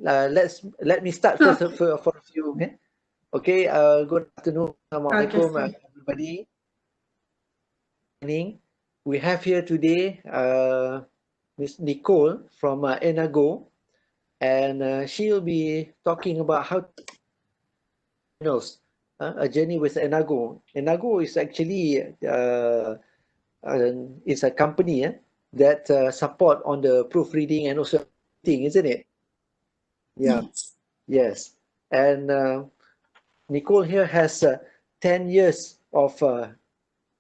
let me start first for a few minutes. Okay, good afternoon, Assalamualaikum, everybody. We have here today Miss Nicole from Enago, and she'll be talking about how a journey with Enago. Enago is actually it's a company that support on the proofreading and also editing, isn't it? Yeah. Yes. And Nicole here has 10 years of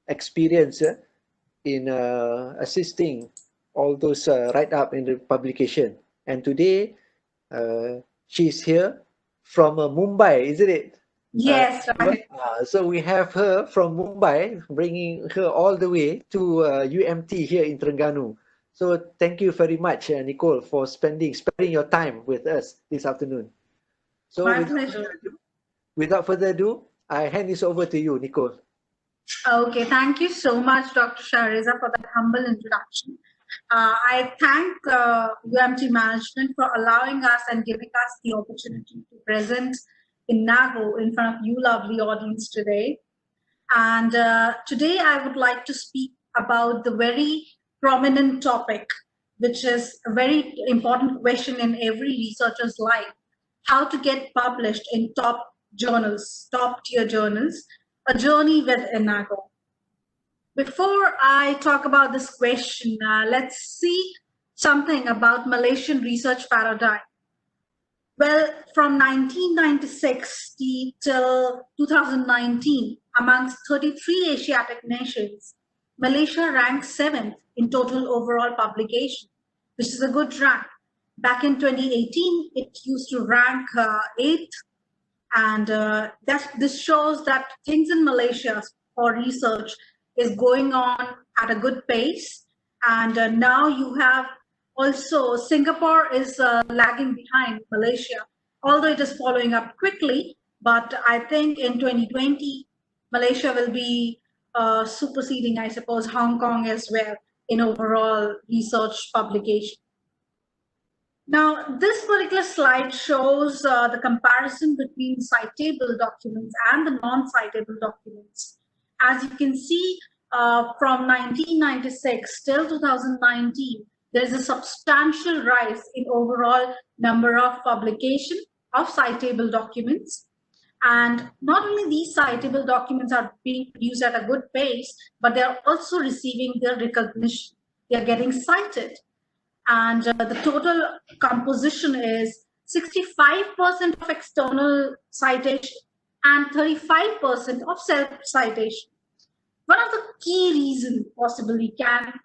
experience in assisting all those write-up in the publication. And today she's here from Mumbai, isn't it? Yes, right. So we have her from Mumbai, bringing her all the way to UMT here in Terengganu. So thank you very much, Nicole, for sparing your time with us this afternoon. So my pleasure. Without further ado, I hand this over to you, Nicole. Okay, thank you so much, Dr. Shahriza, for that humble introduction. I thank UMT management for allowing us and giving us the opportunity to present Enago in front of you lovely audience today. And today I would like to speak about the very prominent topic, which is a very important question in every researcher's life: how to get published in top journals, top tier journals, a journey with Enago. Before I talk about this question, let's see something about Malaysian research paradigm. Well, from 1996 till 2019, amongst 33 Asiatic nations, Malaysia ranks 7th in total overall publication, which is a good rank. Back in 2018, it used to rank 8th, and this shows that things in Malaysia for research is going on at a good pace. And now you have also Singapore is lagging behind Malaysia, although it is following up quickly. But I think in 2020, Malaysia will be superseding, I suppose, Hong Kong as well in overall research publication. Now, this particular slide shows the comparison between citable documents and the non-citable documents. As you can see, from 1996 till 2019, there is a substantial rise in overall number of publication of citable documents. And not only these citable documents are being produced at a good pace, but they are also receiving their recognition. They are getting cited. And the total composition is 65% of external citation and 35% of self-citation. One of the key reasons possibly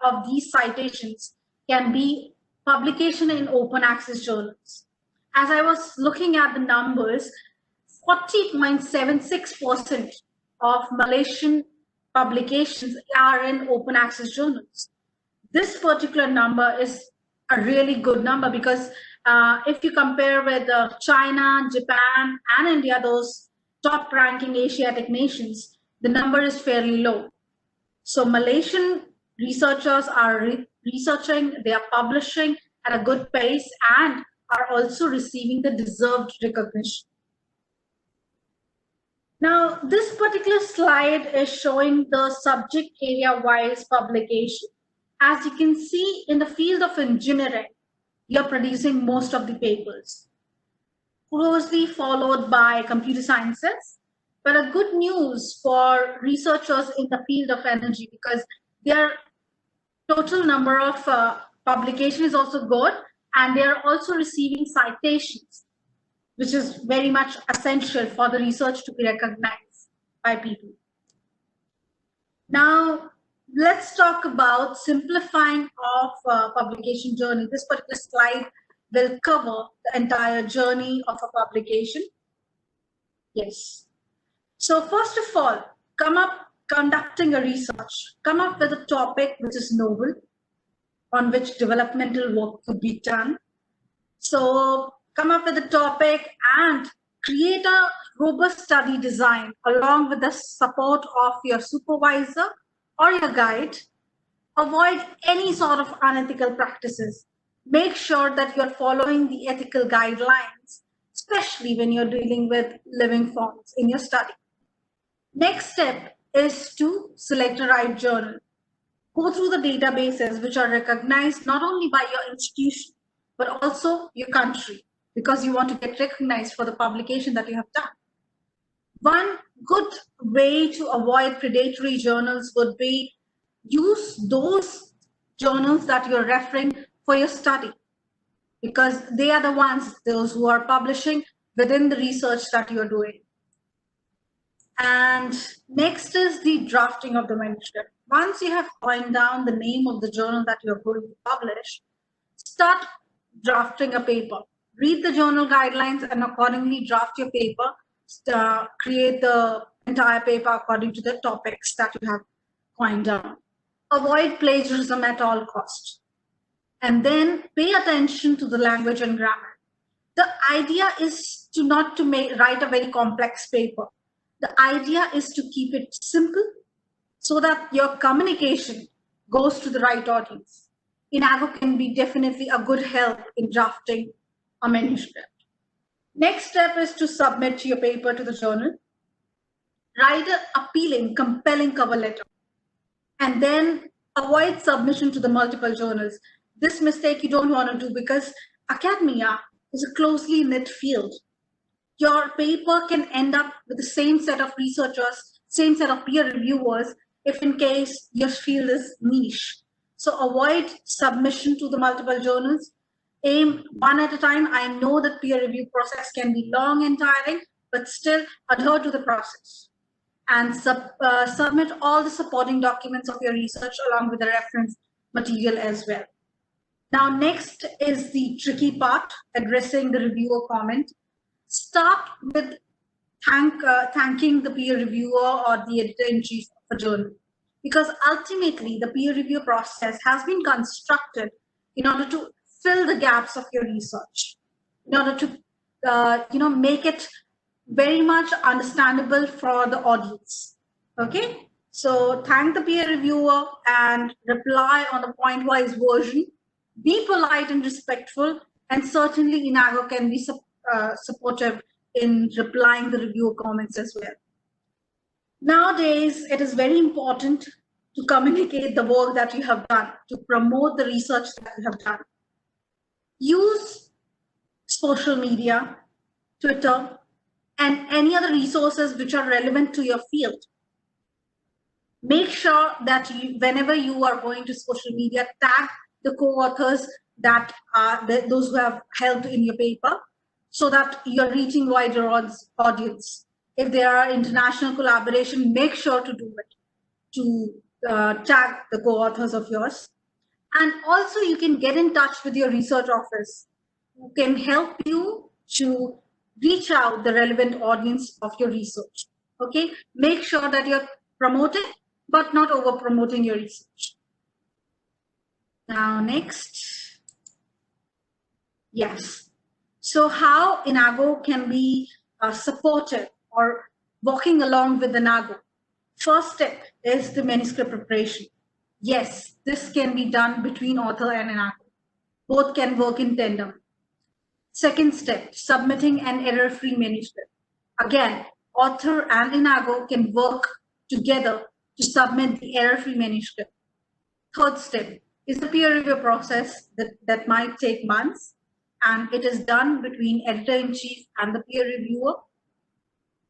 of these citations can be publication in open access journals. As I was looking at the numbers, 40.76% of Malaysian publications are in open access journals. This particular number is a really good number because if you compare with China, Japan, and India, those top ranking Asiatic nations, the number is fairly low. So Malaysian researchers are researching, they are publishing at a good pace and are also receiving the deserved recognition. Now, this particular slide is showing the subject area-wise publication. As you can see, in the field of engineering, you're producing most of the papers, closely followed by computer sciences. But a good news for researchers in the field of energy, because their total number of publication is also good, and they are also receiving citations, which is very much essential for the research to be recognized by people. Now, let's talk about simplifying of publication journey. This particular slide will cover the entire journey of a publication. Yes. So first of all, conducting a research, come up with a topic which is novel, on which developmental work could be done. So come up with a topic and create a robust study design along with the support of your supervisor or your guide. Avoid any sort of unethical practices. Make sure that you're following the ethical guidelines, especially when you're dealing with living forms in your study. Next step is to select a right journal. Go through the databases which are recognized not only by your institution, but also your country, because you want to get recognized for the publication that you have done. One good way to avoid predatory journals would be use those journals that you're referring for your study, because they are the ones, those who are publishing within the research that you're doing. And next is the drafting of the manuscript. Once you have coined down the name of the journal that you're going to publish, start drafting a paper. Read the journal guidelines and accordingly draft your paper. Create the entire paper according to the topics that you have coined down. Avoid plagiarism at all costs. And then pay attention to the language and grammar. The idea is not to write a very complex paper. The idea is to keep it simple so that your communication goes to the right audience. Enago can be definitely a good help in drafting a manuscript. Next step is to submit your paper to the journal. Write an appealing, compelling cover letter, and then avoid submission to the multiple journals. This mistake you don't want to do, because academia is a closely knit field. Your paper can end up with the same set of researchers, same set of peer reviewers, if in case your field is niche. So avoid submission to the multiple journals. Aim one at a time. I know that peer review process can be long and tiring, but still adhere to the process. And submit all the supporting documents of your research along with the reference material as well. Now, next is the tricky part, addressing the reviewer comment. Start with thanking the peer reviewer or the editor-in-chief of a journal, because ultimately the peer review process has been constructed in order to fill the gaps of your research, in order to make it very much understandable for the audience. Okay, so thank the peer reviewer and reply on the point-wise version. Be polite and respectful, and certainly Enago can be supportive in replying the reviewer comments as well. Nowadays, it is very important to communicate the work that you have done, to promote the research that you have done. Use social media, Twitter, and any other resources which are relevant to your field. Make sure that whenever you are going to social media, tag the co-authors that are those who have helped in your paper, so that you're reaching wider audience. If there are international collaboration, make sure to do it, to tag the co-authors of yours. And also you can get in touch with your research office, who can help you to reach out the relevant audience of your research. Okay, make sure that you're promoting, but not over promoting your research. Now, next. Yes. So how Enago can be supported or walking along with Enago? First step is the manuscript preparation. Yes, this can be done between author and Enago. Both can work in tandem. Second step, submitting an error-free manuscript. Again, author and Enago can work together to submit the error-free manuscript. Third step is the peer review process that might take months, and it is done between editor-in-chief and the peer reviewer.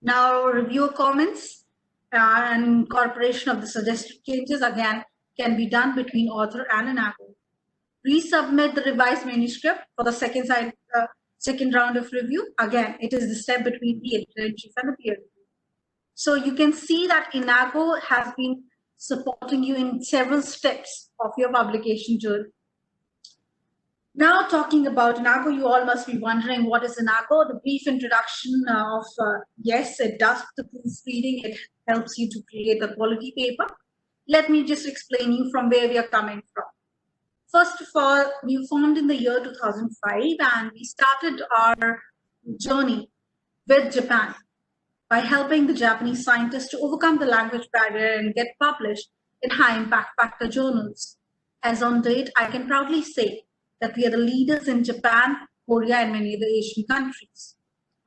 Now, reviewer comments and incorporation of the suggested changes, again, can be done between author and Enago. Resubmit the revised manuscript for the second round of review. Again, it is the step between the editor-in-chief and the peer review. So you can see that Enago has been supporting you in several steps of your publication journey. Now, talking about Enago, you all must be wondering, what is Enago? The brief introduction of, yes, it does the proofreading. It helps you to create a quality paper. Let me just explain you from where we are coming from. First of all, we formed in the year 2005, and we started our journey with Japan by helping the Japanese scientists to overcome the language barrier and get published in high impact factor journals. As on date, I can proudly say that we are the leaders in Japan, Korea, and many other Asian countries.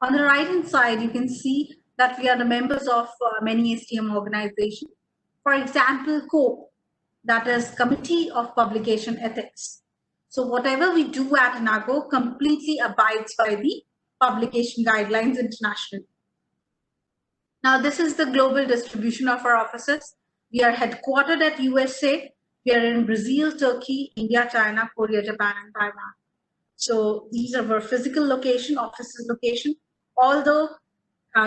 On the right-hand side, you can see that we are the members of many ASEAN organizations. For example, COPE, that is Committee of Publication Ethics. So whatever we do at Enago completely abides by the publication guidelines internationally. Now, this is the global distribution of our offices. We are headquartered at USA. We are in Brazil, Turkey, India, China, Korea, Japan, and Taiwan. So these are our physical location, offices location. Although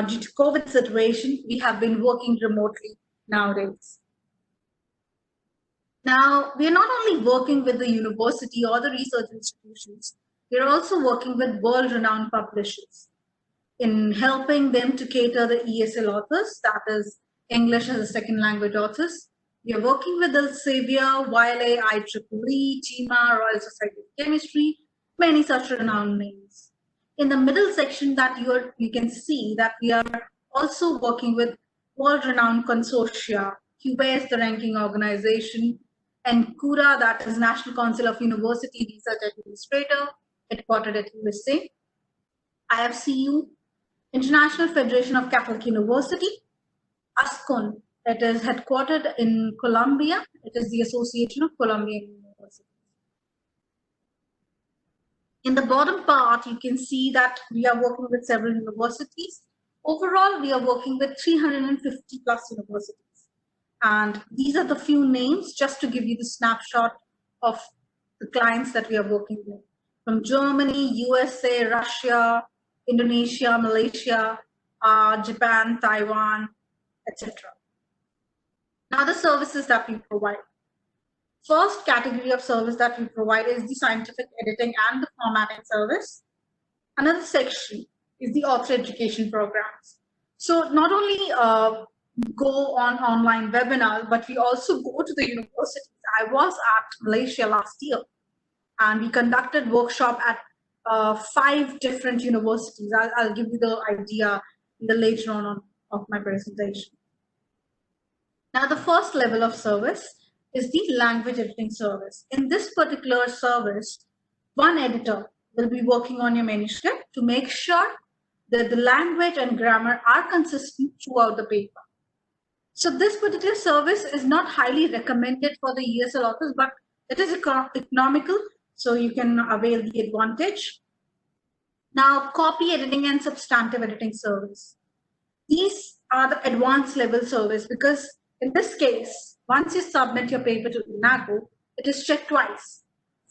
due to COVID situation, we have been working remotely nowadays. Now, we are not only working with the university or the research institutions, we are also working with world-renowned publishers in helping them to cater the ESL authors, that is English as a second language authors. We are working with Elsevier, YLA, IEEE, TIMA, Royal Society of Chemistry, many such renowned names. In the middle section that you can see that we are also working with world-renowned consortia, QBase, the ranking organization, and CURA, that is National Council of University Research Administrator, headquartered at USA, IFCU, International Federation of Catholic University, ASCON, that is headquartered in Colombia. It is the Association of Colombian Universities. In the bottom part, you can see that we are working with several universities. Overall, we are working with 350 plus universities. And these are the few names just to give you the snapshot of the clients that we are working with. From Germany, USA, Russia, Indonesia, Malaysia, Japan, Taiwan, etc. Now the services that we provide. First category of service that we provide is the scientific editing and the formatting service. Another section is the author education programs. So not only go on online webinars, but we also go to the universities. I was at Malaysia last year and we conducted workshop at 5 different universities. I'll give you the idea later on of my presentation. Now the first level of service is the language editing service. In this particular service, one editor will be working on your manuscript to make sure that the language and grammar are consistent throughout the paper. So this particular service is not highly recommended for the ESL authors, but it is economical, so you can avail the advantage. Now, copy editing and substantive editing service. These are the advanced level service because in this case, once you submit your paper to Enago, it is checked twice.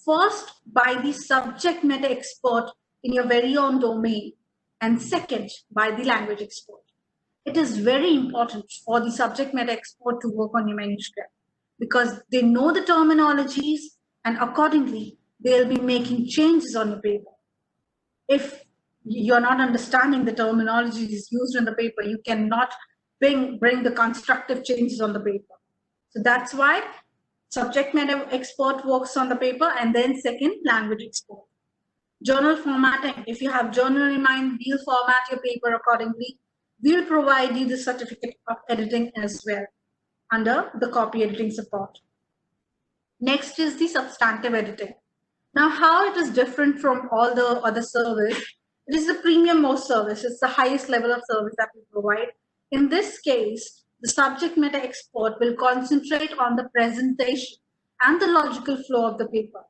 First, by the subject matter expert in your very own domain, and second, by the language expert. It is very important for the subject matter expert to work on your manuscript because they know the terminologies and accordingly, they'll be making changes on your paper. If you're not understanding the terminologies used in the paper, you cannot bring the constructive changes on the paper. So that's why subject matter expert works on the paper and then second, language expert. Journal formatting. If you have journal in mind, we'll format your paper accordingly. We'll provide you the certificate of editing as well under the copy editing support. Next is the substantive editing. Now, how it is different from all the other service, it is the premium most service. It's the highest level of service that we provide. In this case, the subject matter expert will concentrate on the presentation and the logical flow of the paper.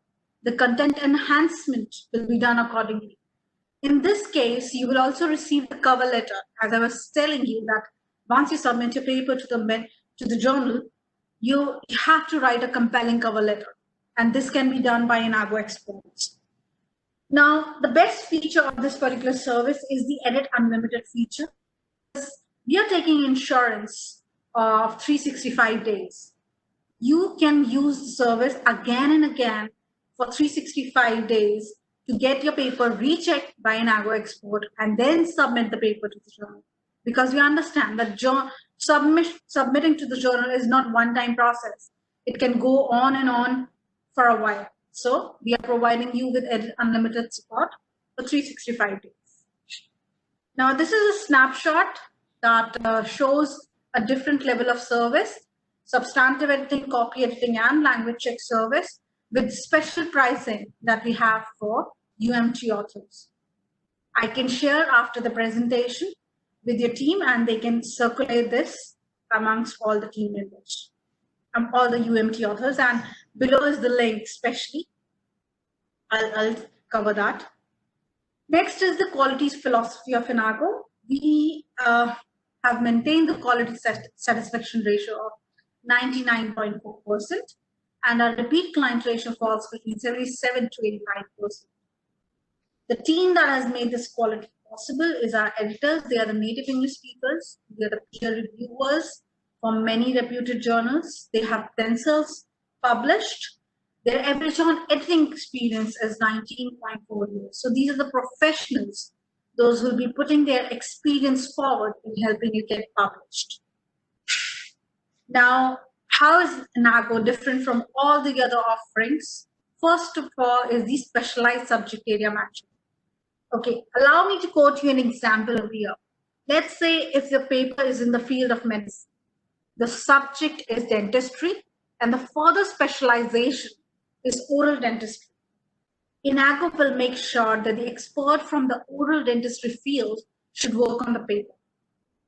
The content enhancement will be done accordingly. In this case, you will also receive the cover letter. As I was telling you that once you submit your paper to the journal, you have to write a compelling cover letter. And this can be done by Enago experts. Now, the best feature of this particular service is the Edit Unlimited feature. We are taking insurance of 365 days. You can use the service again and again for 365 days to get your paper rechecked by an Enago expert and then submit the paper to the journal. Because we understand that submitting to the journal is not one-time process. It can go on and on for a while. So we are providing you with Edit Unlimited support for 365 days. Now this is a snapshot that shows a different level of service: substantive editing, copy editing, and language check service. with special pricing that we have for UMT authors. I can share after the presentation with your team, and they can circulate this amongst all the team members, all the UMT authors, and below is the link especially. I'll cover that. Next is the qualities philosophy of Enago. We have maintained the quality satisfaction ratio of 99.4%, and our repeat client ratio falls between 77 to 85%. The team that has made this quality possible is our editors. They are the native English speakers. They are the peer reviewers from many reputed journals. They have themselves published. Their average on editing experience is 19.4 years. So these are the professionals, those who will be putting their experience forward in helping you get published. Now, how is Enago different from all the other offerings? First of all is the specialized subject area matching. Okay, allow me to quote you an example over here. Let's say if the paper is in the field of medicine, the subject is dentistry, and the further specialization is oral dentistry. Enago will make sure that the expert from the oral dentistry field should work on the paper.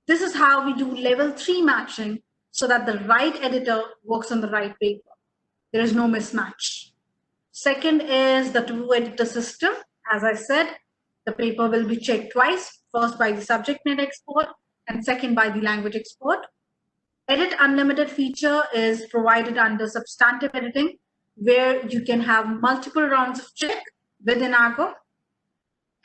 This is how we do level 3 matching, so that the right editor works on the right paper. There is no mismatch. Second is the two-editor system. As I said, the paper will be checked twice, first by the subject matter expert and second by the language expert. Edit Unlimited feature is provided under substantive editing, where you can have multiple rounds of check with Enago.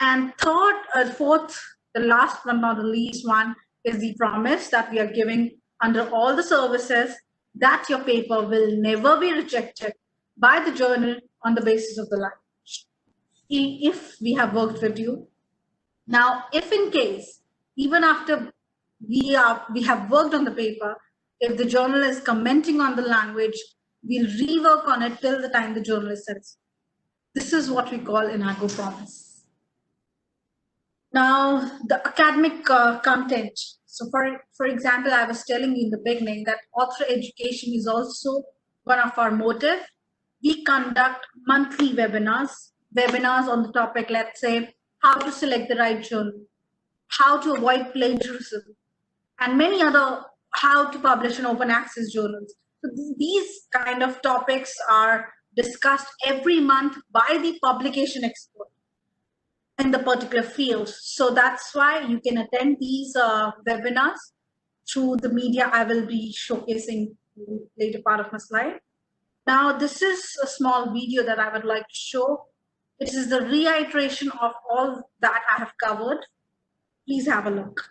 And fourth, the last but not the least one is the promise that we are giving under all the services that your paper will never be rejected by the journal on the basis of the language, if we have worked with you. Now, if in case, even after we have worked on the paper, if the journal is commenting on the language, we'll rework on it till the time the journal is satisfied. This is what we call Enago promise. Now, the academic content. So for example, I was telling you in the beginning that author education is also one of our motive. We conduct monthly webinars on the topic, let's say, how to select the right journal, how to avoid plagiarism, and many other, how to publish in open access journals. So these kind of topics are discussed every month by the publication expert in the particular field. So that's why you can attend these webinars through the media I will be showcasing later part of my slide. Now, this is a small video that I would like to show. It is the reiteration of all that I have covered. Please have a look.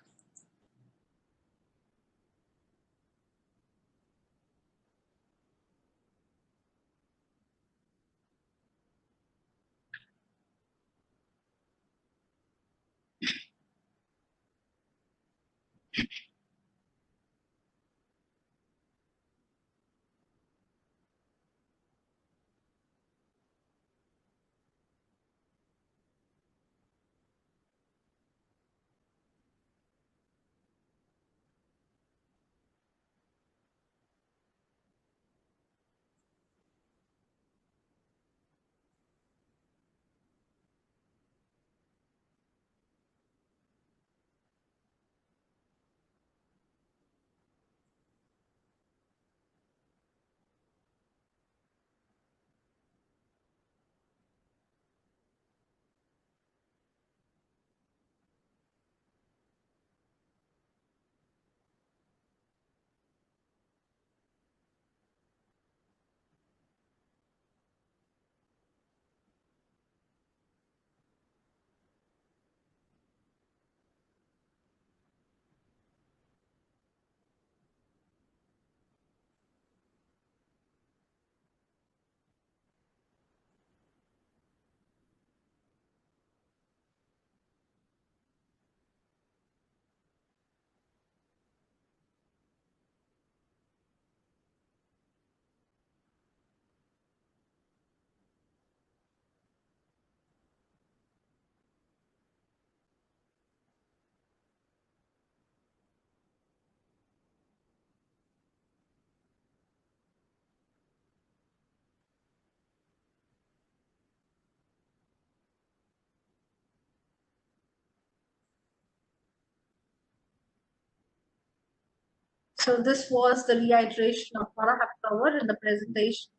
so this was the reiteration of what I have covered in the presentation.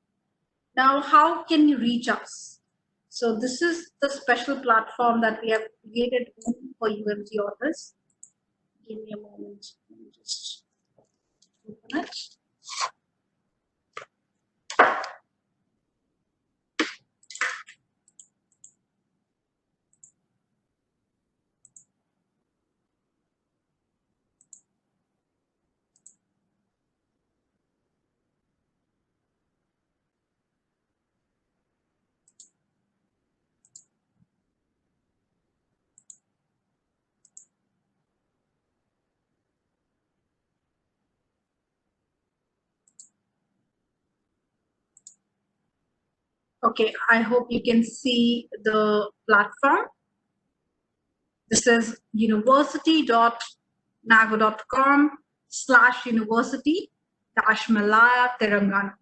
Now, how can you reach us? So this is the special platform that we have created for UMT authors. Give me a moment. Let me just open it. Okay, I hope you can see the platform. This is university.nago.com/university-Malaya Telangana.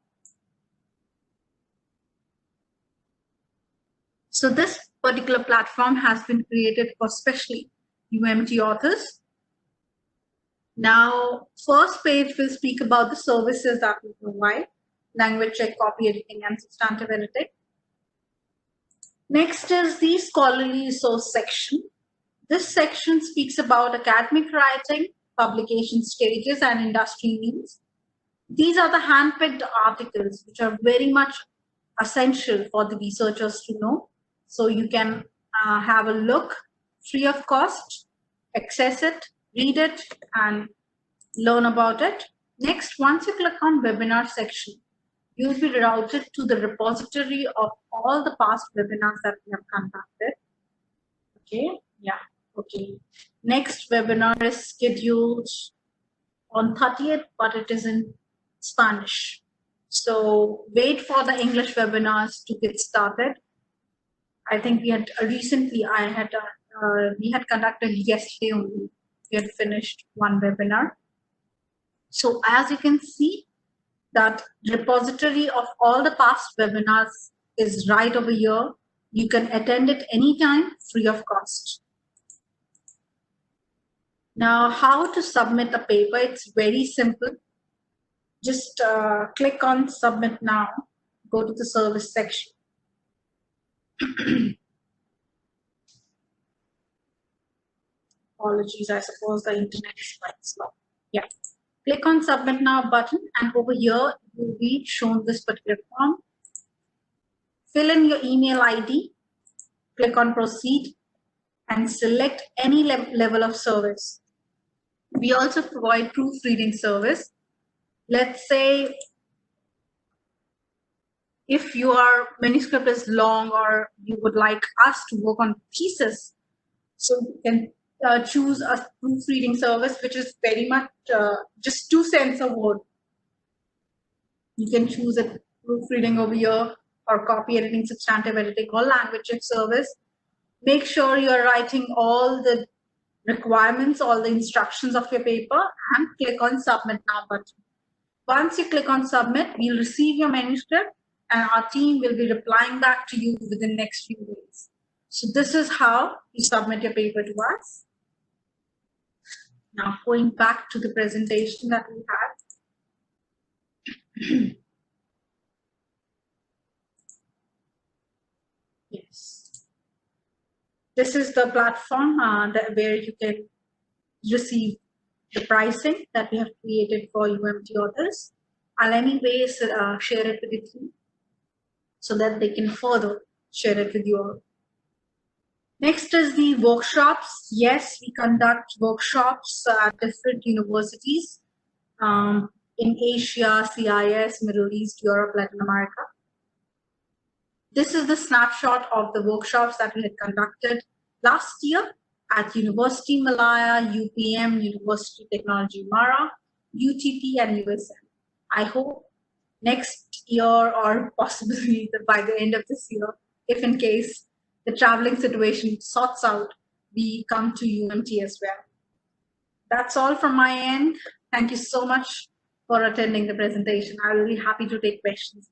So this particular platform has been created for specially UMT authors. Now, first page will speak about the services that we provide: language check, copy editing, and substantive editing. Next is the scholarly resource section. This section speaks about academic writing, publication stages, and industry news. These are the handpicked articles which are very much essential for the researchers to know. So you can have a look free of cost, access it, read it, and learn about it. Next, once you click on webinar section, you'll be routed to the repository of all the past webinars that we have conducted. Okay, yeah, okay. Next webinar is scheduled on 30th, but it is in Spanish. So wait for the English webinars to get started. I think we had recently, we had conducted yesterday only. We had finished one webinar. So as you can see, that repository of all the past webinars is right over here. You can attend it anytime, free of cost. Now, how to submit a paper? It's very simple. Just click on submit now, go to the service section. Apologies, I suppose the internet is quite slow. Yeah. Click on submit now button, and over here you will be shown this particular form. Fill in your email ID, click on proceed, and select any level of service. We also provide proofreading service. Let's say if your manuscript is long or you would like us to work on pieces, so you can choose a proofreading service, which is very much just 2 cents a word. You can choose a proofreading over here, or copy editing, substantive editing, or language check service. Make sure you're writing all the requirements, all the instructions of your paper, and click on submit now button. Once you click on submit, we'll receive your manuscript and our team will be replying back to you within the next few days. So this is how you submit your paper to us. Now going back to the presentation that we had. Yes. This is the platform where you can receive the pricing that we have created for UMT authors. I'll anyways share it with the team so that they can further share it with you all. Next is the workshops. Yes, we conduct workshops at different universities in Asia, CIS, Middle East, Europe, Latin America. This is the snapshot of the workshops that we had conducted last year at University Malaya, UPM, University Technology Mara, UTP, and USM. I hope next year, or possibly by the end of this year, if in case the traveling situation sorts out, we come to UMT as well. That's all from my end. Thank you so much for attending the presentation. I will be happy to take questions.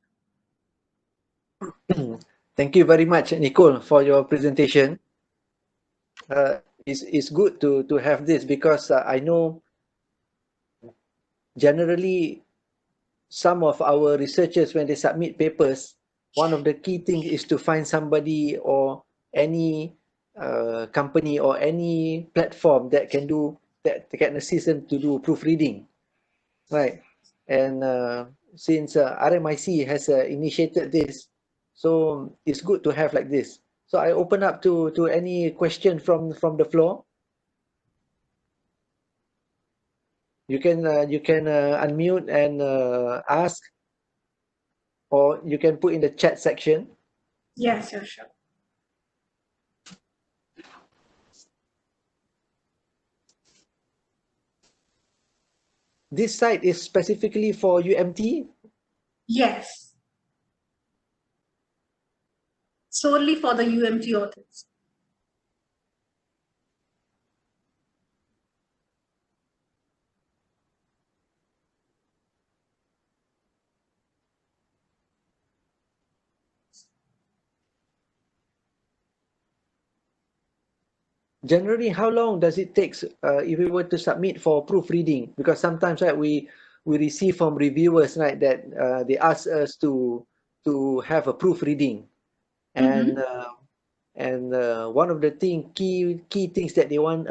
Thank you very much, Nicole, for your presentation. It's good to have this, because I know generally some of our researchers, when they submit papers, one of the key things is to find somebody or any company or any platform that can assist them to do proofreading, right? And since RMIC has initiated this, so it's good to have like this. So I open up to any question from the floor. You can unmute and ask, or you can put in the chat section. Yes, sure, sure. This site is specifically for UMT? Yes. Solely for the UMT authors. Generally, how long does it take if we were to submit for proofreading? Because sometimes, right, we receive from reviewers, right, that they ask us to have a proofreading, and one of the key things that they want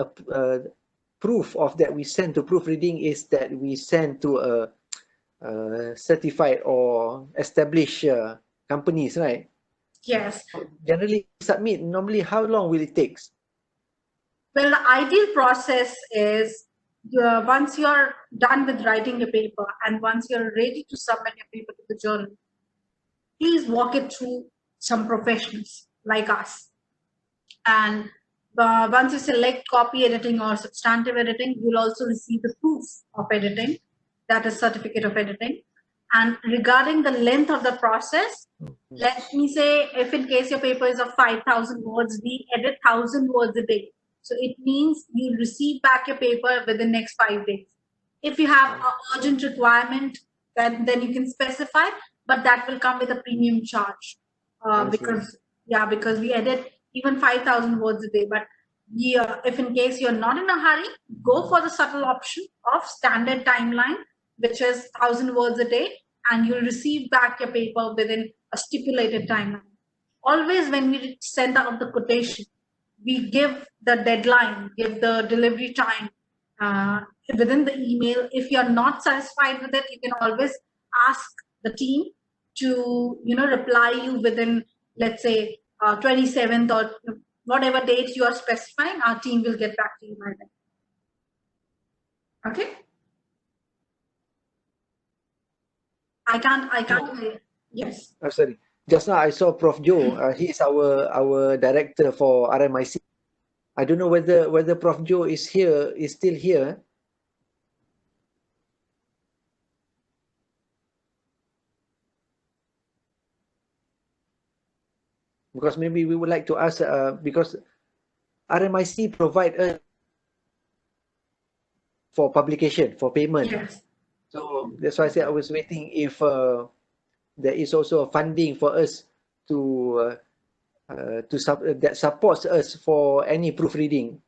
proof of that we send to proofreading is that we send to a certified or established companies, right? Yes. So generally, submit. Normally, how long will it take? Well, the ideal process is once you're done with writing a paper and once you're ready to submit your paper to the journal, please walk it through some professionals like us. And once you select copy editing or substantive editing, you'll also receive the proof of editing, that is certificate of editing. And regarding the length of the process, let me say, if in case your paper is of 5,000 words, we edit 1,000 words a day. So it means you receive back your paper within the next 5 days. If you have an urgent requirement, then you can specify, but that will come with a premium charge. Because we edit even 5,000 words a day. But if in case you're not in a hurry, go for the subtle option of standard timeline, which is 1,000 words a day, and you'll receive back your paper within a stipulated timeline. Always when we send out the quotation, we give the deadline, give the delivery time within the email. If you're not satisfied with it, you can always ask the team to reply you within, let's say, 27th or whatever date you are specifying. Our team will get back to you by then. Okay. I can't. Yes. I'm sorry. Just now I saw Prof. Joe. He is our director for RMIC. I don't know whether Prof. Joe is still here. Because maybe we would like to ask, because RMIC provide us for publication, for payment. Yes. So that's why I said I was waiting if there is also a funding for us that supports us for any proofreading.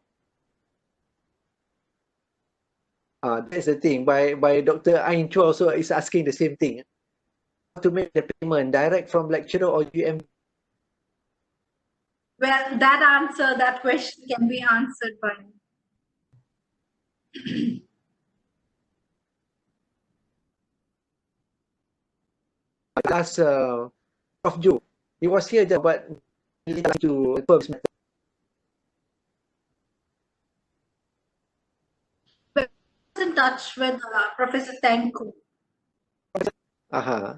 That's the thing. By Dr. Ain Chua also is asking the same thing. How to make the payment direct from lecturer or UM? Well, that question can be answered by me. Ask Prof. Joe. He was here, but to purpose. In touch with Professor Tenku. Yeah,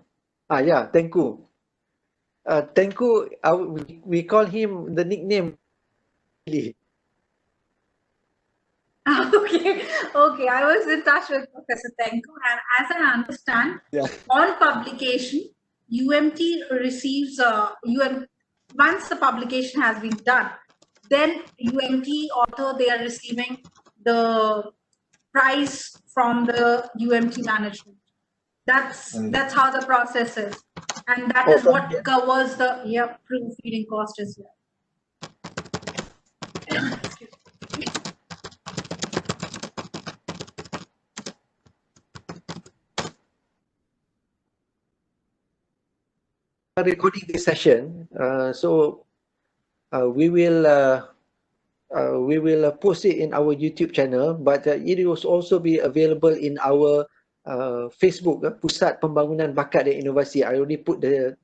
Tenku. Tenku, we call him the nickname. Okay. I was in touch with Professor Tenku, and as I understand, on publication, UMT receives once the publication has been done, then UMT author, they are receiving the prize from the UMT management. That's how the process is, and that is what covers the proofreading cost as well. recording this session, so we will post it in our YouTube channel, but it will also be available in our Facebook, Pusat Pembangunan Bakat dan Inovasi. I already put the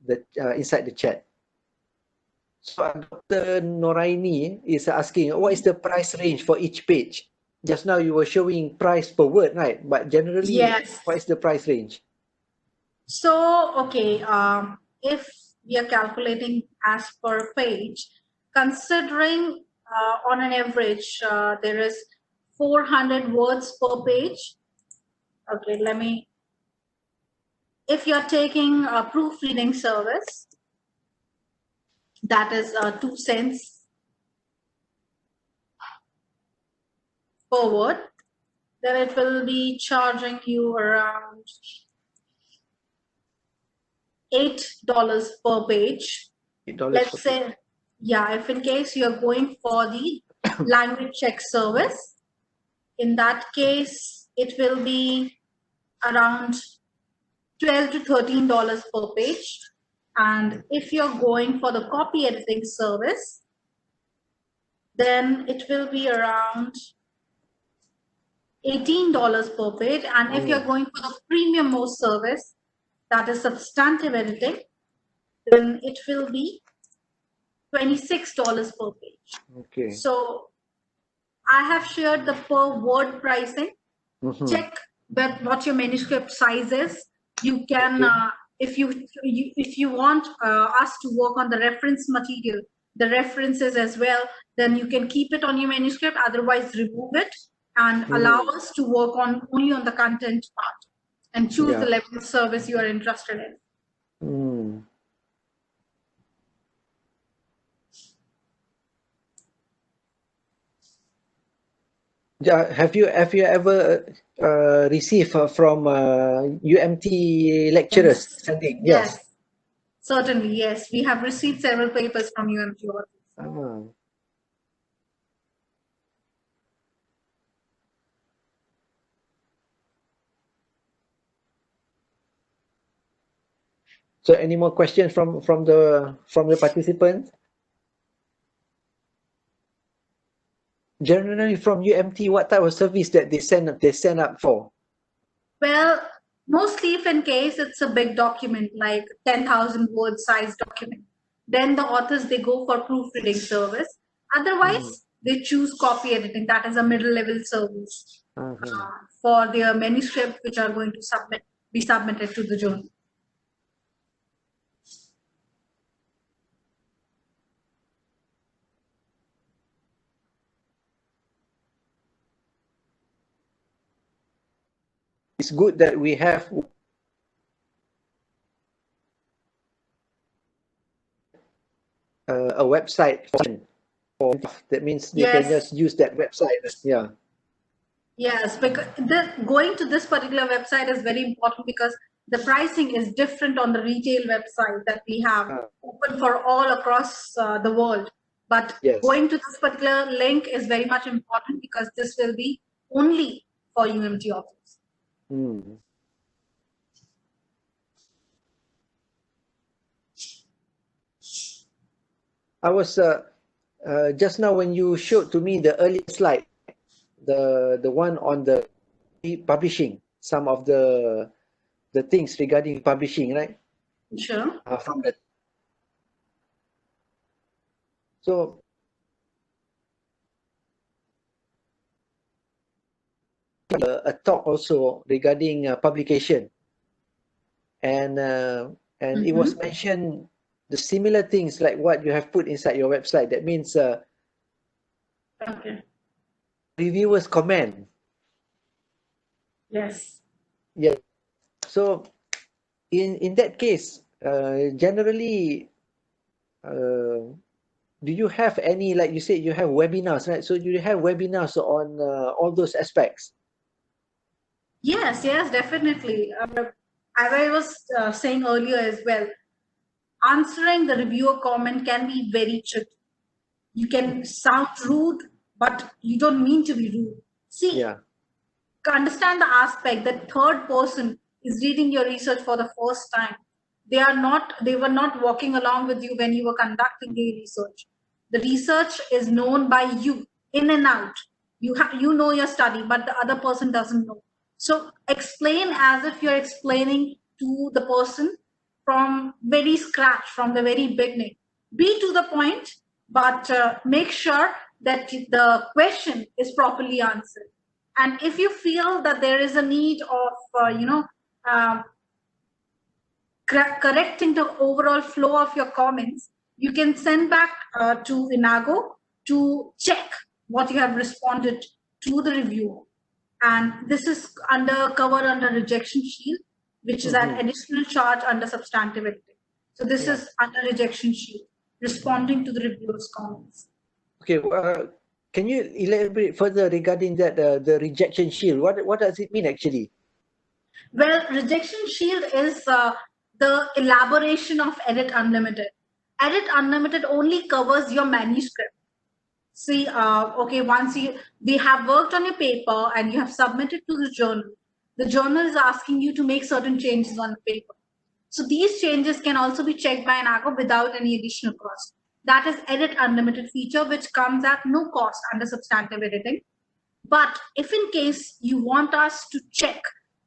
inside the chat. So Dr. Noraini is asking, what is the price range for each page? Just now you were showing price per word, right? But generally, Yes. what is the price range? So, okay, if we are calculating as per page, considering on an average, there is 400 words per page. Okay, if you're taking a proofreading service, that is 2 cents per word, then it will be charging you around $8 per page. $8 Let's say, yeah, if in case you're going for the language check service, in that case, it will be around $12 to $13 per page. And if you're going for the copy editing service, then it will be around $18 per page. And if you're going for the premium mode service, that is substantive editing, then it will be $26 per page. Okay. So I have shared the per word pricing. Check what your manuscript size is. You can, if you want us to work on the reference material, the references as well, then you can keep it on your manuscript. Otherwise, remove it and allow us to work on only on the content part and choose the level of service you are interested in. Have you ever received from UMT lecturers sending? Yes, certainly. Yes, we have received several papers from UMT. So, any more questions from the participants? Generally, from UMT, what type of service that they send up for? Well, mostly if in case it's a big document, like 10,000 word size document, then the authors, they go for proofreading service. Otherwise, they choose copy editing. That is a middle level service for their manuscript, which are going to be submitted to the journal. It's good that we have a website for that means they can just use that website. Yeah. Yes, because going to this particular website is very important because the pricing is different on the retail website that we have open for all across the world. But going to this particular link is very much important because this will be only for UMT authors. I was just now when you showed to me the earlier slide, the one on the publishing, some of the things regarding publishing, right? Sure. From the so a talk also regarding publication, and it was mentioned the similar things like what you have put inside your website. That means reviewers comment. Yes. Yeah. So in that case, generally, do you have any, like you said, you have webinars, right? So do you have webinars on all those aspects? Yes, definitely. As I was saying earlier as well, answering the reviewer comment can be very tricky. You can sound rude, but you don't mean to be rude. See, understand the aspect that third person is reading your research for the first time. they were not walking along with you when you were conducting the research. The research is known by you in and out. You know your study, but the other person doesn't know. So explain as if you're explaining to the person from very scratch, from the very beginning. Be to the point, but make sure that the question is properly answered. And if you feel that there is a need of um, correcting the overall flow of your comments, you can send back to Enago to check what you have responded to the reviewer. And this is covered under rejection shield, which is an additional charge under substantive editing. So this is under rejection shield, responding to the reviewer's comments. Okay, can you elaborate further regarding that, the rejection shield? What does it mean actually? Well, rejection shield is the elaboration of Edit Unlimited. Edit Unlimited only covers your manuscript. See, okay, once we have worked on your paper and you have submitted to the journal is asking you to make certain changes on the paper. So these changes can also be checked by Enago without any additional cost. That is Edit Unlimited feature, which comes at no cost under substantive editing. But if in case you want us to check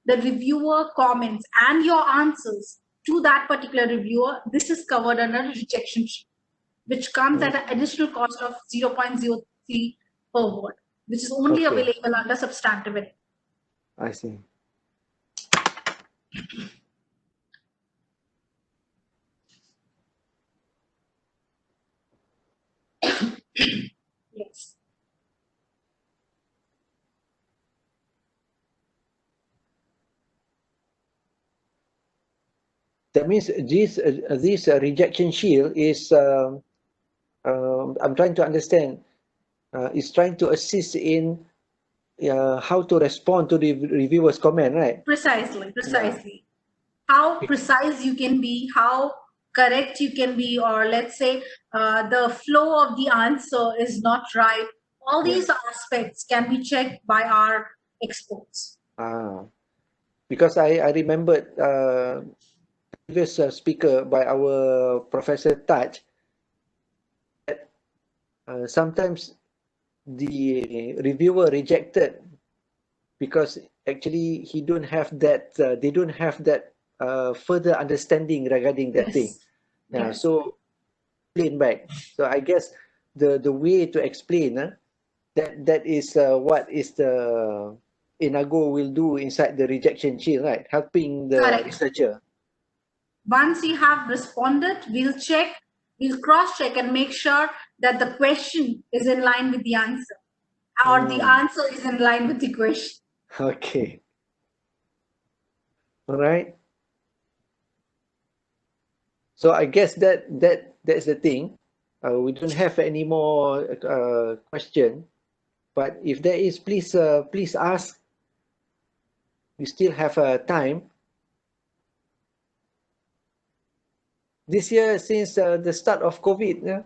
the reviewer comments and your answers to that particular reviewer, this is covered under rejection sheet, which comes at an additional cost of 0.03 per word, which is only available under substantive editing. I see. Yes. That means this rejection shield is, I'm trying to understand, is trying to assist in how to respond to the reviewer's comment, right? Precisely. How precise you can be, how correct you can be, or let's say the flow of the answer is not right. All these aspects can be checked by our experts. Because I remembered previous speaker by our Professor Taj, that sometimes the reviewer rejected because actually he don't have that, they don't have that further understanding regarding that thing. So explain back. So I guess the way to explain that is what is the Enago will do inside the rejection shield, right? Helping the researcher. Once you have responded, we'll cross-check and make sure that the question is in line with the answer, or the answer is in line with the question. Okay. All right. So I guess that's the thing. We don't have any more question, but if there is, please ask. We still have time. This year, since the start of COVID,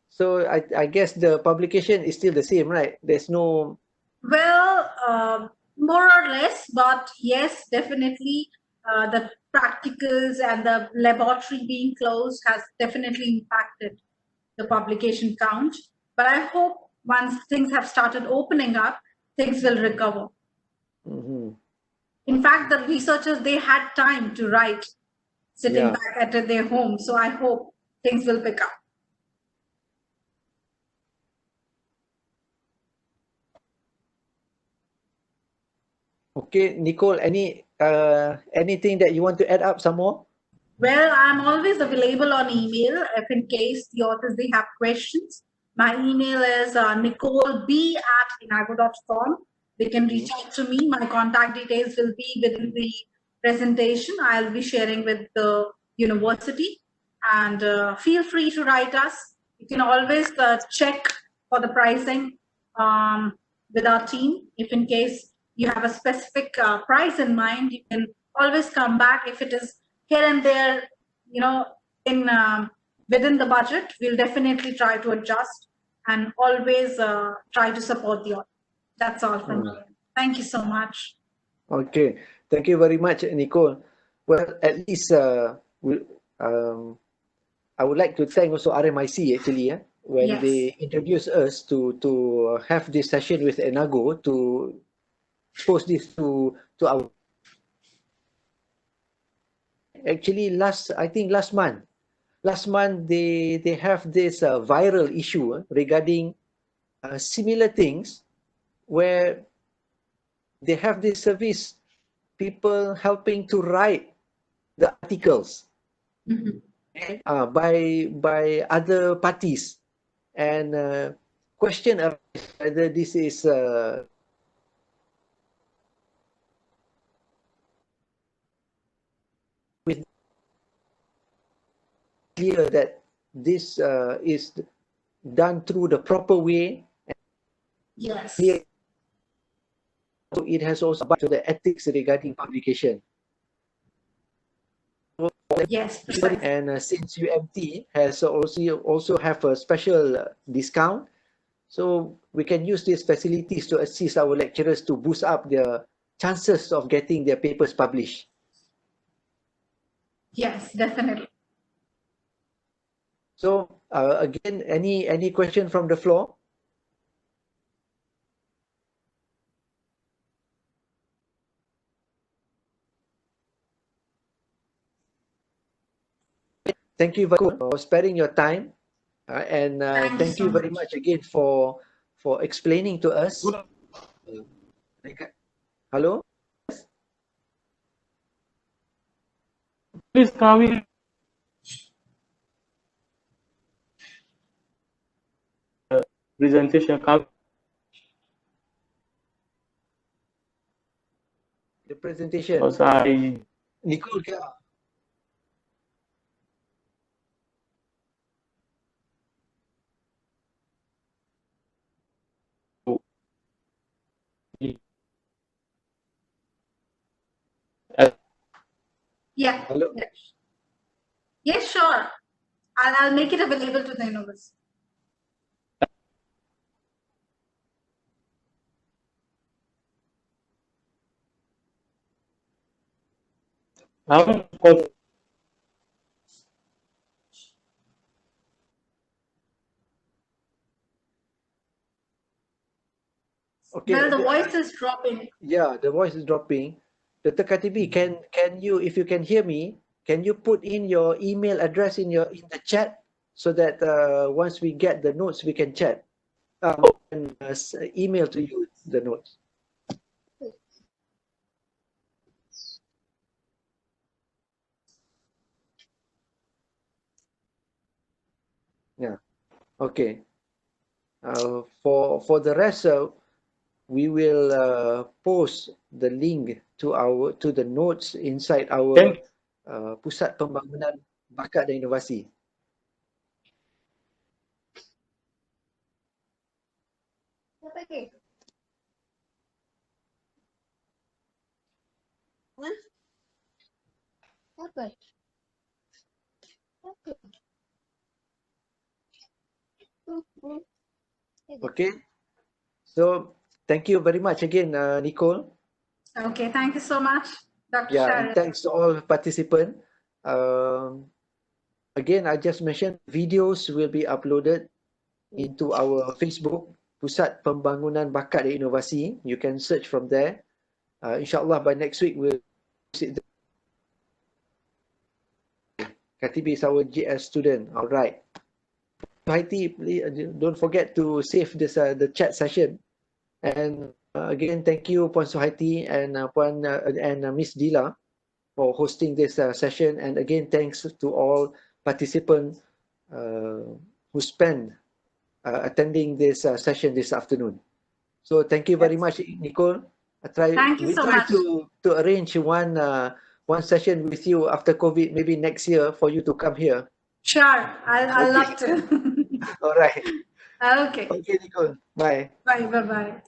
so I guess the publication is still the same, right? There's no... Well, more or less, but yes, definitely the practicals and the laboratory being closed has definitely impacted the publication count. But I hope once things have started opening up, things will recover. In fact, the researchers, they had time to write sitting back at their home. So I hope things will pick up. Okay, Nicole, anything that you want to add up some more? Well, I'm always available on email if in case the authors, they have questions. My email is nicoleb@enago.com. They can reach out to me. My contact details will be within the presentation I'll be sharing with the university. And feel free to write us. You can always check for the pricing with our team. If in case you have a specific price in mind, you can always come back. If it is here and there, in within the budget, we'll definitely try to adjust and always try to support the author. That's all from me. Thank you so much. Okay, thank you very much, Nicole. Well, at least I would like to thank also RMIC actually, when Yes. they introduced us to have this session with Enago to expose this to our. Actually, I think last month they have this viral issue regarding similar things, where they have this service, people helping to write the articles by other parties, and question whether this is with clear that this is done through the proper way. Yes. So it has also to the ethics regarding publication. Yes, precisely. And since UMT has also have a special discount, so we can use these facilities to assist our lecturers to boost up their chances of getting their papers published. Yes, definitely. So again, any question from the floor? Thank you very much for sparing your time, and thank you very much again for explaining to us. Hello? Please come presentation. The presentation. Because I Nicole, Yeah. hello. Yes, sure. I'll make it available to the university. Okay. Well, the voice is dropping. Yeah, the voice is dropping. Dr. Katibi, can you, if you can hear me, can you put in your email address in the chat, so that once we get the notes, we can chat and email to you the notes. Yeah. Okay. For the rest, we will post the link to the notes inside our Pusat Pembangunan Bakat dan Inovasi. Okay. So thank you very much again, Nicole. Okay, thank you so much, Dr. Yeah, Sharon. and thanks to all participants. Again, I just mentioned videos will be uploaded into our Facebook, Pusat Pembangunan Bakat dan Inovasi. You can search from there. InsyaAllah by next week we'll see the Katibi is our GS student. All right. Haiti, please, don't forget to save this the chat session. And again, thank you, Puan Suhaiti and Miss Dila for hosting this session. And again, thanks to all participants who spent attending this session this afternoon. So thank you very much, Nicole. We try to arrange one session with you after COVID, maybe next year, for you to come here. Sure, I'll love to. All right. Okay. Okay, Nicole. Bye. Bye. Bye.